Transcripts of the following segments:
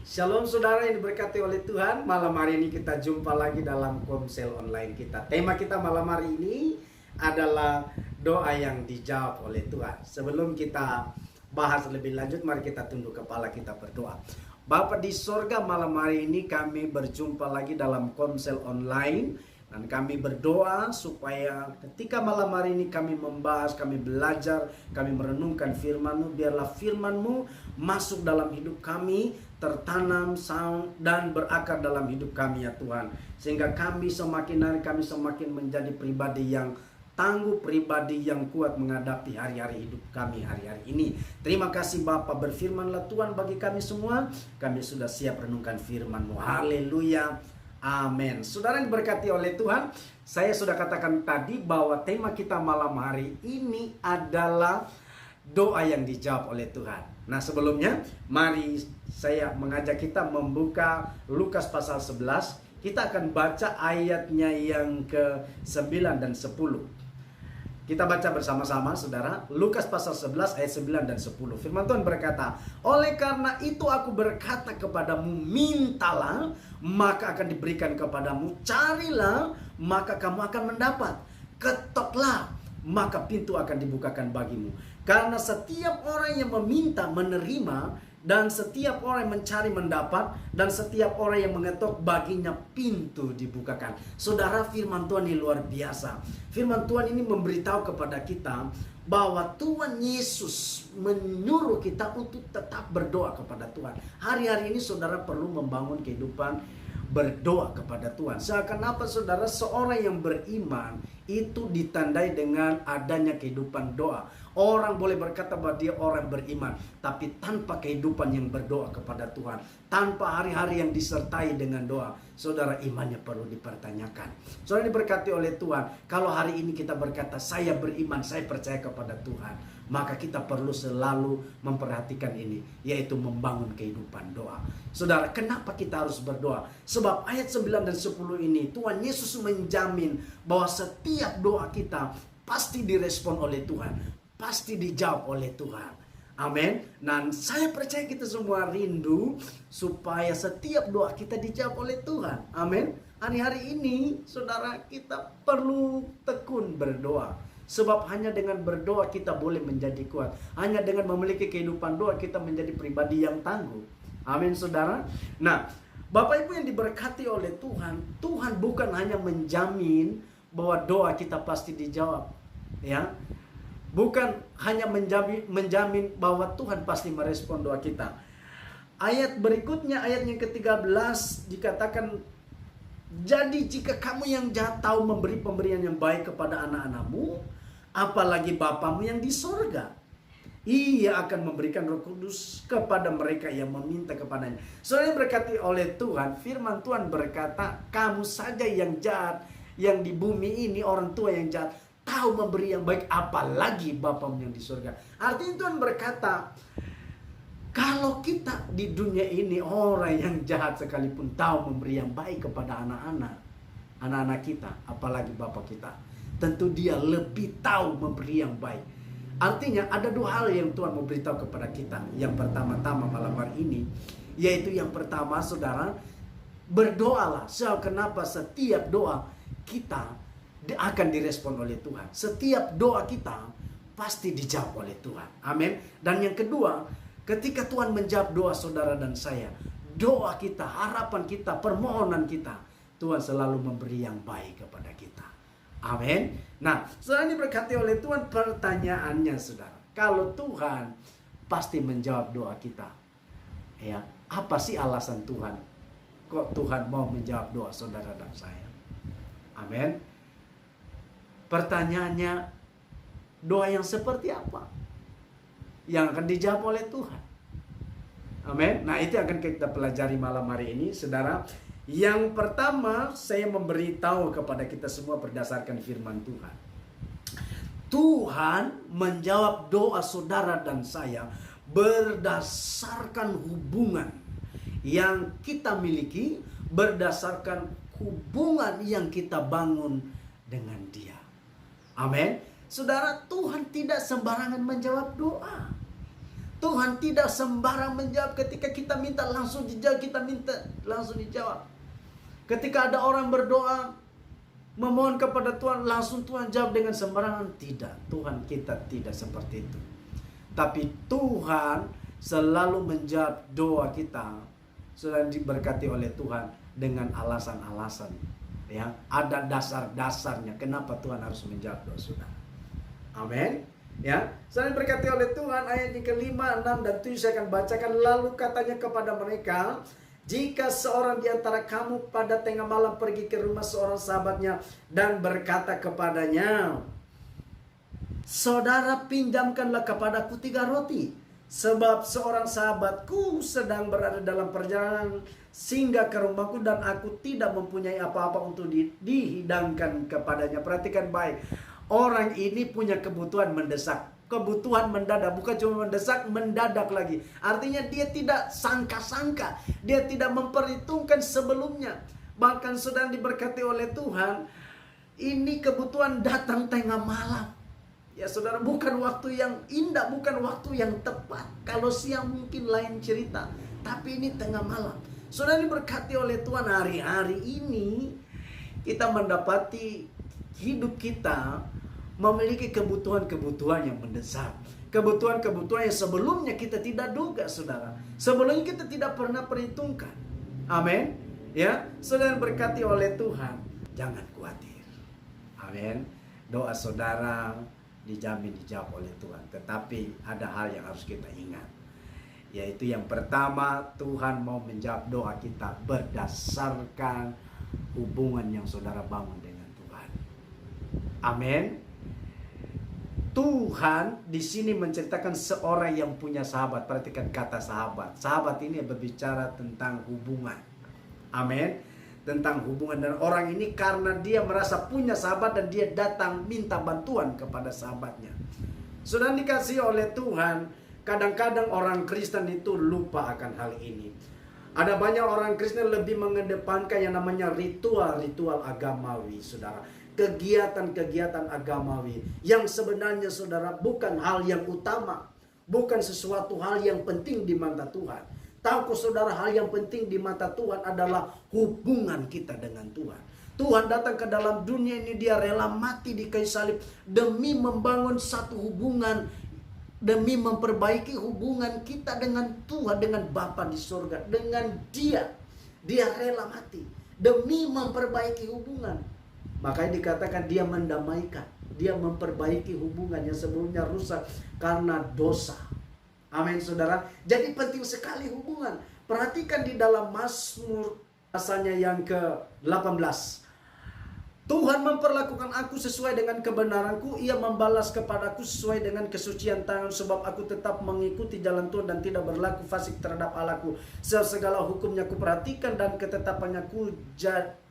Shalom saudara yang diberkati oleh Tuhan. Malam hari ini kita jumpa lagi dalam Komsel Online kita. Tema kita malam hari ini adalah doa yang dijawab oleh Tuhan. Sebelum kita bahas lebih lanjut, mari kita tunduk kepala, kita berdoa. Bapa di sorga, malam hari ini kami berjumpa lagi dalam Komsel Online. Dan kami berdoa supaya ketika malam hari ini kami membahas, kami belajar, kami merenungkan firman-Mu, biarlah firman-Mu masuk dalam hidup kami, tertanam dan berakar dalam hidup kami ya Tuhan. Sehingga kami semakin hari kami semakin menjadi pribadi yang tangguh, pribadi yang kuat menghadapi hari-hari hidup kami hari-hari ini. Terima kasih Bapa, berfirmanlah Tuhan bagi kami semua. Kami sudah siap renungkan firman-Mu. Haleluya. Amin. Saudara yang diberkati oleh Tuhan, saya sudah katakan tadi bahwa tema kita malam hari ini adalah doa yang dijawab oleh Tuhan. Nah sebelumnya, mari saya mengajak kita membuka Lukas pasal 11. Kita akan baca ayatnya yang ke-9 dan 10. Kita baca bersama-sama saudara. Lukas pasal 11 ayat 9 dan 10. Firman Tuhan berkata, oleh karena itu aku berkata kepadamu, mintalah maka akan diberikan kepadamu, carilah maka kamu akan mendapat, ketoklah maka pintu akan dibukakan bagimu. Karena setiap orang yang meminta menerima, dan setiap orang yang mencari mendapat, dan setiap orang yang mengetok baginya pintu dibukakan. Saudara, firman Tuhan ini luar biasa. Firman Tuhan ini memberitahu kepada kita bahwa Tuhan Yesus menyuruh kita untuk tetap berdoa kepada Tuhan. Hari-hari ini saudara perlu membangun kehidupan berdoa kepada Tuhan. Seakan apa saudara, seorang yang beriman itu ditandai dengan adanya kehidupan doa. Orang boleh berkata bahwa dia orang beriman, tapi tanpa kehidupan yang berdoa kepada Tuhan, tanpa hari-hari yang disertai dengan doa, saudara, imannya perlu dipertanyakan. Saudara diberkati oleh Tuhan. Kalau hari ini kita berkata saya beriman, saya percaya kepada Tuhan, maka kita perlu selalu memperhatikan ini, yaitu membangun kehidupan doa. Saudara, kenapa kita harus berdoa? Sebab ayat 9 dan 10 ini Tuhan Yesus menjamin bahwa setiap doa kita pasti direspon oleh Tuhan, pasti dijawab oleh Tuhan. Amin. Dan saya percaya kita semua rindu supaya setiap doa kita dijawab oleh Tuhan. Amin. Hari-hari ini saudara, kita perlu tekun berdoa. Sebab hanya dengan berdoa kita boleh menjadi kuat. Hanya dengan memiliki kehidupan doa kita menjadi pribadi yang tangguh. Amin saudara. Nah, Bapak Ibu yang diberkati oleh Tuhan, Tuhan bukan hanya menjamin bahwa doa kita pasti dijawab, ya. Bukan hanya menjamin bahwa Tuhan pasti merespon doa kita. Ayat berikutnya, ayat yang ke-13 dikatakan, jadi jika kamu yang jahat tahu memberi pemberian yang baik kepada anak-anakmu, apalagi Bapamu yang di sorga, Ia akan memberikan Roh Kudus kepada mereka yang meminta kepadanya. Soalnya berkati oleh Tuhan, firman Tuhan berkata, kamu saja yang jahat, yang di bumi ini orang tua yang jahat, tahu memberi yang baik, apalagi Bapamu yang di surga. Artinya Tuhan berkata, kalau kita di dunia ini orang yang jahat sekalipun tahu memberi yang baik kepada anak-anak kita, apalagi Bapa kita, tentu Dia lebih tahu memberi yang baik. Artinya ada dua hal yang Tuhan mau beritahu kepada kita. Yang pertama-tama malam hari ini, yaitu yang pertama saudara, berdoalah. Kenapa? Setiap doa kita akan direspon oleh Tuhan. Setiap doa kita pasti dijawab oleh Tuhan. Amin. Dan yang kedua, ketika Tuhan menjawab doa saudara dan saya, doa kita, harapan kita, permohonan kita, Tuhan selalu memberi yang baik kepada kita. Amin. Nah, saudara ini berkati oleh Tuhan, pertanyaannya saudara, kalau Tuhan pasti menjawab doa kita, ya, apa sih alasan Tuhan? Kok Tuhan mau menjawab doa saudara dan saya? Amin. Pertanyaannya, doa yang seperti apa yang akan dijawab oleh Tuhan? Amin. Nah, itu akan kita pelajari malam hari ini, saudara. Yang pertama, saya memberitahu kepada kita semua berdasarkan firman Tuhan. Tuhan menjawab doa saudara dan saya berdasarkan hubungan yang kita miliki, berdasarkan hubungan yang kita bangun dengan Dia. Amin. Saudara, Tuhan tidak sembarangan menjawab doa. Tuhan tidak sembarang menjawab. Ketika kita minta langsung dijawab, kita minta langsung dijawab. Ketika ada orang berdoa, memohon kepada Tuhan, langsung Tuhan jawab dengan sembarangan. Tidak, Tuhan kita tidak seperti itu. Tapi Tuhan selalu menjawab doa kita, sudah diberkati oleh Tuhan dengan alasan-alasan. Ya, ada dasar-dasarnya kenapa Tuhan harus menjawab doa saudara. Amin. Ya, saya diberkati oleh Tuhan. Ayat yang kelima, 6 dan 7 saya akan bacakan. Lalu katanya kepada mereka, jika seorang di antara kamu pada tengah malam pergi ke rumah seorang sahabatnya dan berkata kepadanya, saudara, pinjamkanlah kepadaku 3 roti, sebab seorang sahabatku sedang berada dalam perjalanan singgah ke rumahku dan aku tidak mempunyai apa-apa untuk dihidangkan kepadanya. Perhatikan baik, orang ini punya kebutuhan mendesak, kebutuhan mendadak, bukan cuma mendesak, mendadak lagi. Artinya dia tidak sangka-sangka, dia tidak memperhitungkan sebelumnya. Bahkan sedang diberkati oleh Tuhan, ini kebutuhan datang tengah malam. Ya saudara, bukan waktu yang indah, bukan waktu yang tepat. Kalau siang mungkin lain cerita, tapi ini tengah malam. Saudara diberkati oleh Tuhan, hari-hari ini kita mendapati hidup kita memiliki kebutuhan-kebutuhan yang mendesak. Kebutuhan-kebutuhan yang sebelumnya kita tidak duga, saudara. Sebelumnya kita tidak pernah perhitungkan. Amin. Ya, saudara berkati oleh Tuhan, jangan khawatir. Amin. Doa saudara dijamin dijawab oleh Tuhan. Tetapi ada hal yang harus kita ingat, yaitu yang pertama, Tuhan mau menjawab doa kita berdasarkan hubungan yang saudara bangun dengan Tuhan. Amin. Tuhan di sini menceritakan seorang yang punya sahabat. Perhatikan kata sahabat. Sahabat ini berbicara tentang hubungan. Amin. Tentang hubungan, dan orang ini karena dia merasa punya sahabat dan dia datang minta bantuan kepada sahabatnya. Sudah dikasih oleh Tuhan, kadang-kadang orang Kristen itu lupa akan hal ini. Ada banyak orang Kristen lebih mengedepankan yang namanya ritual-ritual agamawi, saudara. Kegiatan-kegiatan agamawi yang sebenarnya saudara bukan hal yang utama, bukan sesuatu hal yang penting di mata Tuhan. Tahukah saudara, hal yang penting di mata Tuhan adalah hubungan kita dengan Tuhan. Tuhan datang ke dalam dunia ini, dia rela mati di kayu salib demi membangun satu hubungan, demi memperbaiki hubungan kita dengan Tuhan, dengan Bapa di surga, dengan dia. Dia rela mati demi memperbaiki hubungan. Makanya dikatakan dia mendamaikan, dia memperbaiki hubungan yang sebelumnya rusak karena dosa. Amin saudara. Jadi penting sekali hubungan. Perhatikan di dalam Mazmur pasalnya yang ke-18. Tuhan memperlakukan aku sesuai dengan kebenaranku, ia membalas kepadaku sesuai dengan kesucian tangan, sebab aku tetap mengikuti jalan Tuhan dan tidak berlaku fasik terhadap Allahku. Segala hukumnya ku perhatikan dan ketetapannya ku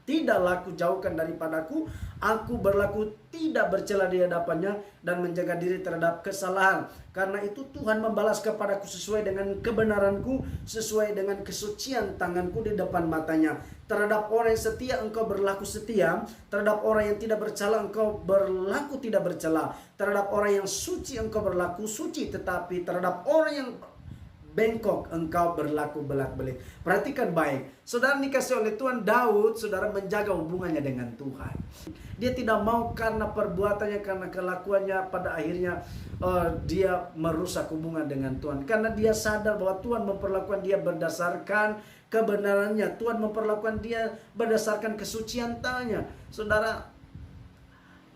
tidak laku jauhkan daripadaku. Aku berlaku tidak bercela di hadapannya dan menjaga diri terhadap kesalahan. Karena itu Tuhan membalas kepadaku sesuai dengan kebenaranku, sesuai dengan kesucian tanganku di depan matanya. Terhadap orang yang setia engkau berlaku setia, terhadap orang yang tidak bercela engkau berlaku tidak bercela, terhadap orang yang suci engkau berlaku suci, tetapi terhadap orang yang bengkok engkau berlaku belak-belik. Perhatikan baik, saudara dikasih oleh Tuhan, Daud saudara menjaga hubungannya dengan Tuhan. Dia tidak mau karena perbuatannya, karena kelakuannya pada akhirnya dia merusak hubungan dengan Tuhan. Karena dia sadar bahwa Tuhan memperlakukan dia berdasarkan kebenarannya, Tuhan memperlakukan dia berdasarkan kesucian tangannya. Saudara,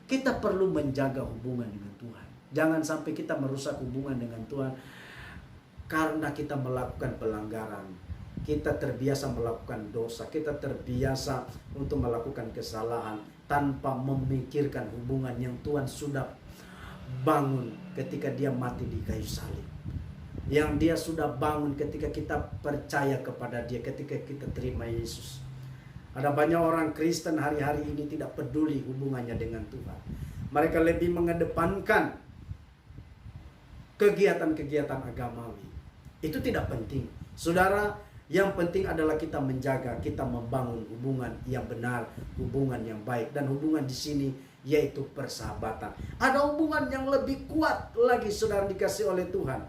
kita perlu menjaga hubungan dengan Tuhan. Jangan sampai kita merusak hubungan dengan Tuhan karena kita melakukan pelanggaran. Kita terbiasa melakukan dosa, kita terbiasa untuk melakukan kesalahan tanpa memikirkan hubungan yang Tuhan sudah bangun ketika dia mati di kayu salib, yang dia sudah bangun ketika kita percaya kepada dia, ketika kita terima Yesus. Ada banyak orang Kristen hari-hari ini tidak peduli hubungannya dengan Tuhan. Mereka lebih mengedepankan kegiatan-kegiatan agamawi. Itu tidak penting. Saudara, yang penting adalah kita menjaga, kita membangun hubungan yang benar, hubungan yang baik. Dan hubungan di sini yaitu persahabatan. Ada hubungan yang lebih kuat lagi saudara dikasih oleh Tuhan.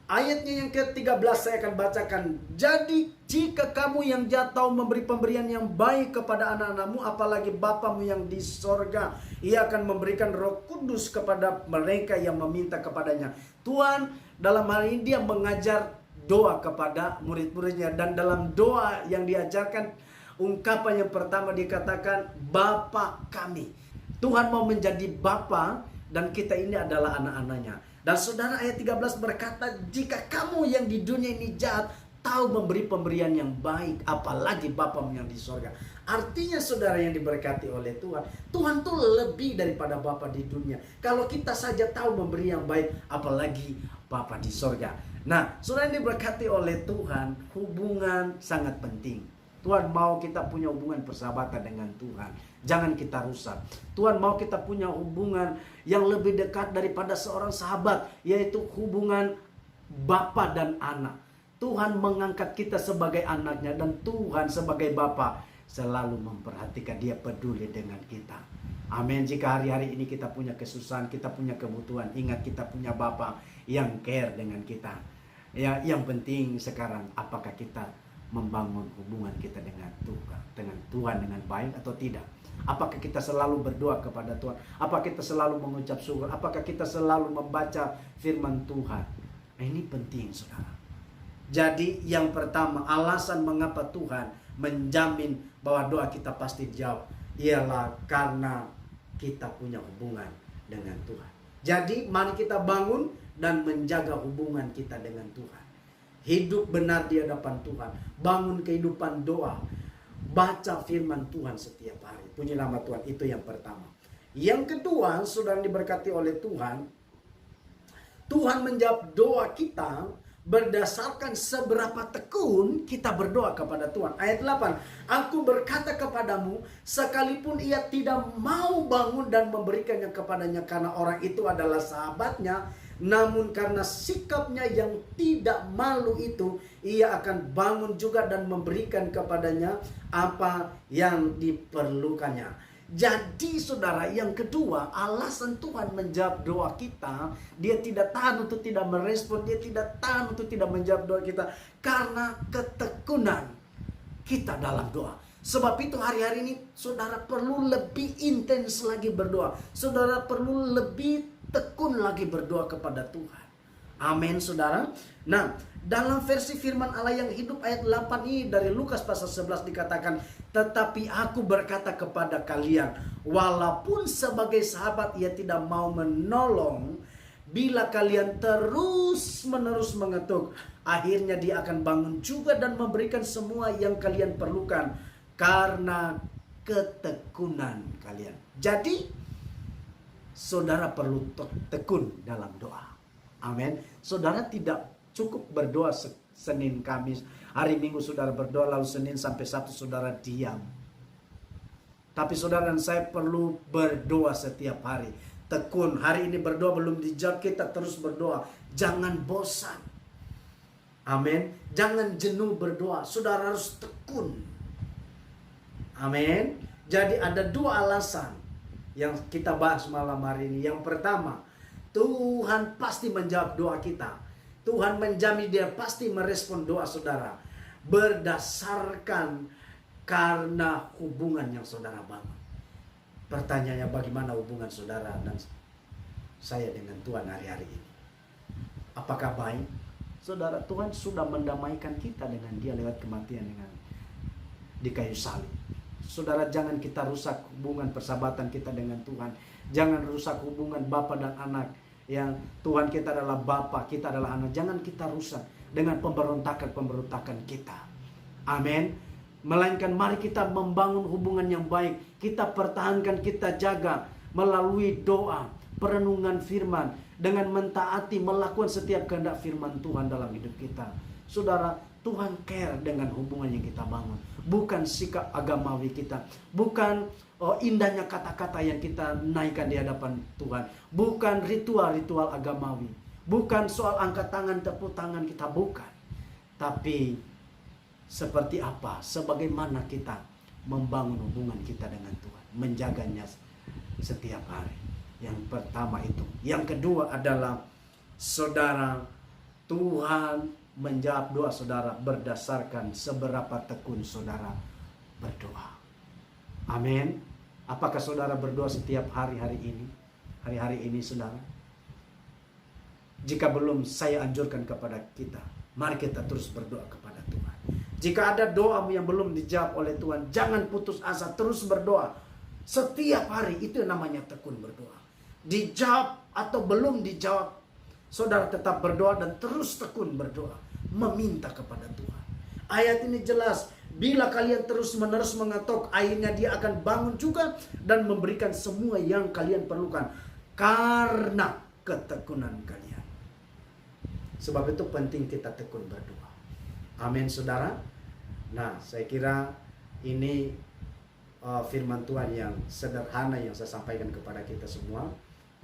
Ayatnya yang ke-13 saya akan bacakan. Jadi jika kamu yang jahat tahu memberi pemberian yang baik kepada anak-anakmu, apalagi Bapamu yang di sorga, Ia akan memberikan Roh Kudus kepada mereka yang meminta kepadanya. Tuhan dalam hal ini dia mengajar doa kepada murid-muridnya. Dan dalam doa yang diajarkan, ungkapan yang pertama dikatakan, Bapa kami. Tuhan mau menjadi Bapa dan kita ini adalah anak-anaknya. Dan saudara, ayat 13 berkata, jika kamu yang di dunia ini jahat tahu memberi pemberian yang baik, apalagi Bapamu yang di sorga. Artinya saudara yang diberkati oleh Tuhan, Tuhan tuh lebih daripada Bapa di dunia. Kalau kita saja tahu memberi yang baik, apalagi Bapa di sorga. Nah, saudara yang diberkati oleh Tuhan, hubungan sangat penting. Tuhan mau kita punya hubungan persahabatan dengan Tuhan. Jangan kita rusak. Tuhan mau kita punya hubungan yang lebih dekat daripada seorang sahabat, yaitu hubungan bapa dan anak. Tuhan mengangkat kita sebagai anaknya, dan Tuhan sebagai bapa selalu memperhatikan, dia peduli dengan kita. Amin. Jika hari-hari ini kita punya kesusahan, kita punya kebutuhan, ingat kita punya bapa yang care dengan kita. Ya, yang penting sekarang apakah kita membangun hubungan kita dengan Tuhan dengan baik atau tidak? Apakah kita selalu berdoa kepada Tuhan? Apakah kita selalu mengucap syukur? Apakah kita selalu membaca firman Tuhan? Nah, ini penting saudara. Jadi yang pertama, alasan mengapa Tuhan menjamin bahwa doa kita pasti dijawab, ialah karena kita punya hubungan dengan Tuhan. Jadi mari kita bangun dan menjaga hubungan kita dengan Tuhan. Hidup benar di hadapan Tuhan. Bangun kehidupan doa. Baca firman Tuhan setiap hari. Puji nama Tuhan. Itu yang pertama. Yang kedua, saudara diberkati oleh Tuhan. Tuhan menjawab doa kita berdasarkan seberapa tekun kita berdoa kepada Tuhan. Ayat 8. Aku berkata kepadamu, sekalipun ia tidak mau bangun dan memberikannya kepadanya karena orang itu adalah sahabatnya, namun karena sikapnya yang tidak malu itu, ia akan bangun juga dan memberikan kepadanya apa yang diperlukannya. Jadi saudara, yang kedua, alasan Tuhan menjawab doa kita, dia tidak tahan untuk tidak merespon, dia tidak tahan untuk tidak menjawab doa kita, karena ketekunan kita dalam doa. Sebab itu hari-hari ini saudara perlu lebih intens lagi berdoa. Saudara perlu lebih tekun lagi berdoa kepada Tuhan. Amin saudara. Nah, dalam versi firman Allah yang hidup ayat 8 ini dari Lukas pasal 11 dikatakan, tetapi aku berkata kepada kalian, walaupun sebagai sahabat ia tidak mau menolong, bila kalian terus-menerus mengetuk, akhirnya dia akan bangun juga dan memberikan semua yang kalian perlukan karena ketekunan kalian. Jadi saudara perlu tekun dalam doa. Amin. Saudara tidak cukup berdoa Senin, Kamis, hari Minggu saudara berdoa, lalu Senin sampai Sabtu saudara diam. Tapi saudara dan saya perlu berdoa setiap hari. Tekun. Hari ini berdoa belum dijawab, kita terus berdoa. Jangan bosan. Amin. Jangan jenuh berdoa. Saudara harus tekun. Amin. Jadi ada dua alasan yang kita bahas malam hari ini. Yang pertama, Tuhan pasti menjawab doa kita. Tuhan menjamin dia pasti merespon doa saudara. Berdasarkan karena hubungan yang saudara bangun. Pertanyaannya, bagaimana hubungan saudara dan saya dengan Tuhan hari-hari ini? Apakah baik? Saudara, Tuhan sudah mendamaikan kita dengan dia lewat kematian di kayu salib. Saudara, jangan kita rusak hubungan persahabatan kita dengan Tuhan. Jangan rusak hubungan bapa dan anak. Yang Tuhan kita adalah bapa, kita adalah anak. Jangan kita rusak dengan pemberontakan kita. Amin. Melainkan mari kita membangun hubungan yang baik. Kita pertahankan, kita jaga melalui doa, perenungan firman, dengan mentaati, melakukan setiap kehendak firman Tuhan dalam hidup kita. Saudara, Tuhan care dengan hubungan yang kita bangun. Bukan sikap agamawi kita. Bukan indahnya kata-kata yang kita naikkan di hadapan Tuhan. Bukan ritual-ritual agamawi. Bukan soal angkat tangan, tepuk tangan kita. Bukan. Tapi seperti apa, sebagaimana kita membangun hubungan kita dengan Tuhan. Menjaganya setiap hari. Yang pertama itu. Yang kedua adalah saudara Tuhan menjawab doa saudara berdasarkan seberapa tekun saudara berdoa. Amin. Apakah saudara berdoa setiap hari-hari ini? Hari-hari ini saudara? Jika belum, saya anjurkan kepada kita, mari kita terus berdoa kepada Tuhan. Jika ada doamu yang belum dijawab oleh Tuhan, jangan putus asa, terus berdoa. Setiap hari, itu yang namanya tekun berdoa. Dijawab atau belum dijawab, saudara tetap berdoa dan terus tekun berdoa. Meminta kepada Tuhan. Ayat ini jelas, bila kalian terus-menerus mengetok, akhirnya dia akan bangun juga dan memberikan semua yang kalian perlukan. Karena ketekunan kalian. Sebab itu penting kita tekun berdoa. Amin saudara. Nah saya kira ini firman Tuhan yang sederhana yang saya sampaikan kepada kita semua.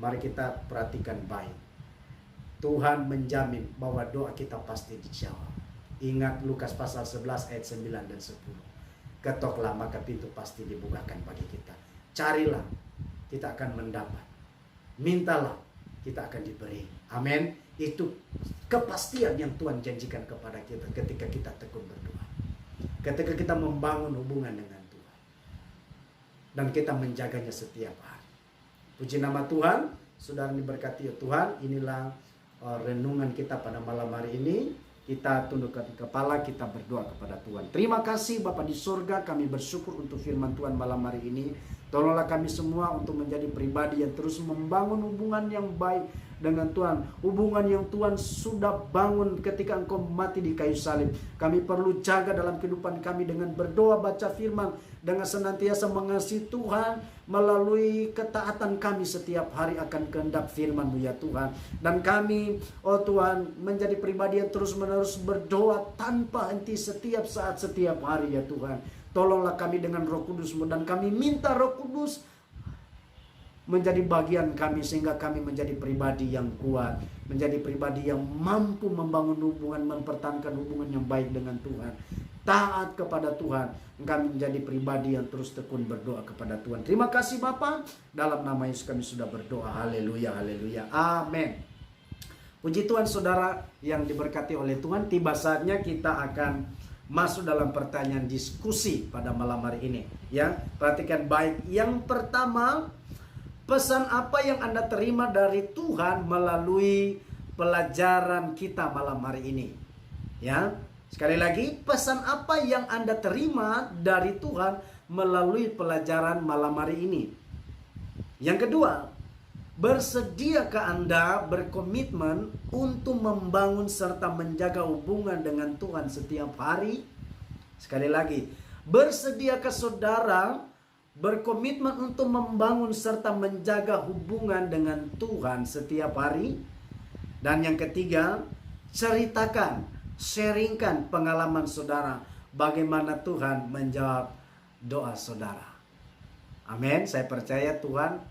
Mari kita perhatikan baik. Tuhan menjamin bahwa doa kita pasti dijawab. Ingat Lukas pasal 11 ayat 9 dan 10. Ketoklah maka pintu pasti dibukakan bagi kita. Carilah, kita akan mendapat. Mintalah, kita akan diberi. Amin. Itu kepastian yang Tuhan janjikan kepada kita ketika kita tekun berdoa. Ketika kita membangun hubungan dengan Tuhan. Dan kita menjaganya setiap hari. Puji nama Tuhan. Saudara diberkati ya Tuhan. Inilah renungan kita pada malam hari ini. Kita tundukkan kepala, kita berdoa kepada Tuhan. Terima kasih Bapa di surga, kami bersyukur untuk firman Tuhan malam hari ini. Tolonglah kami semua untuk menjadi pribadi yang terus membangun hubungan yang baik dengan Tuhan. Hubungan yang Tuhan sudah bangun ketika Engkau mati di kayu salib. Kami perlu jaga dalam kehidupan kami dengan berdoa, baca firman, dengan senantiasa mengasihi Tuhan melalui ketaatan kami setiap hari akan kehendak firman-Mu ya Tuhan. Dan kami, oh Tuhan, menjadi pribadi yang terus-menerus berdoa tanpa henti setiap saat, setiap hari ya Tuhan. Tolonglah kami dengan Roh Kudus-Mu dan kami minta Roh Kudus menjadi bagian kami sehingga kami menjadi pribadi yang kuat, menjadi pribadi yang mampu membangun hubungan, mempertahankan hubungan yang baik dengan Tuhan, taat kepada Tuhan. Kami menjadi pribadi yang terus tekun berdoa kepada Tuhan. Terima kasih Bapa, dalam nama Yesus kami sudah berdoa. Haleluya, haleluya, amin. Puji Tuhan saudara yang diberkati oleh Tuhan. Tiba saatnya kita akan masuk dalam pertanyaan diskusi pada malam hari ini. Ya, perhatikan baik. Yang pertama, pesan apa yang Anda terima dari Tuhan melalui pelajaran kita malam hari ini? Ya, sekali lagi, pesan apa yang Anda terima dari Tuhan melalui pelajaran malam hari ini? Yang kedua, bersediakah Anda berkomitmen untuk membangun serta menjaga hubungan dengan Tuhan setiap hari? Sekali lagi, bersediakah saudara berkomitmen untuk membangun serta menjaga hubungan dengan Tuhan setiap hari? Dan yang ketiga, ceritakan, sharingkan pengalaman saudara bagaimana Tuhan menjawab doa saudara. Amin. Saya percaya Tuhan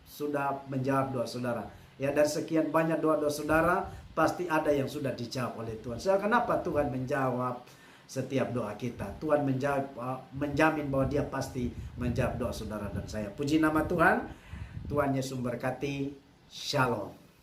sudah menjawab doa saudara. Ya, dari sekian banyak doa-doa saudara, pasti ada yang sudah dijawab oleh Tuhan. So, kenapa Tuhan menjawab setiap doa kita? Tuhan menjamin bahwa Dia pasti menjawab doa saudara dan saya. Puji nama Tuhan. Tuhan Yesus memberkati. Shalom.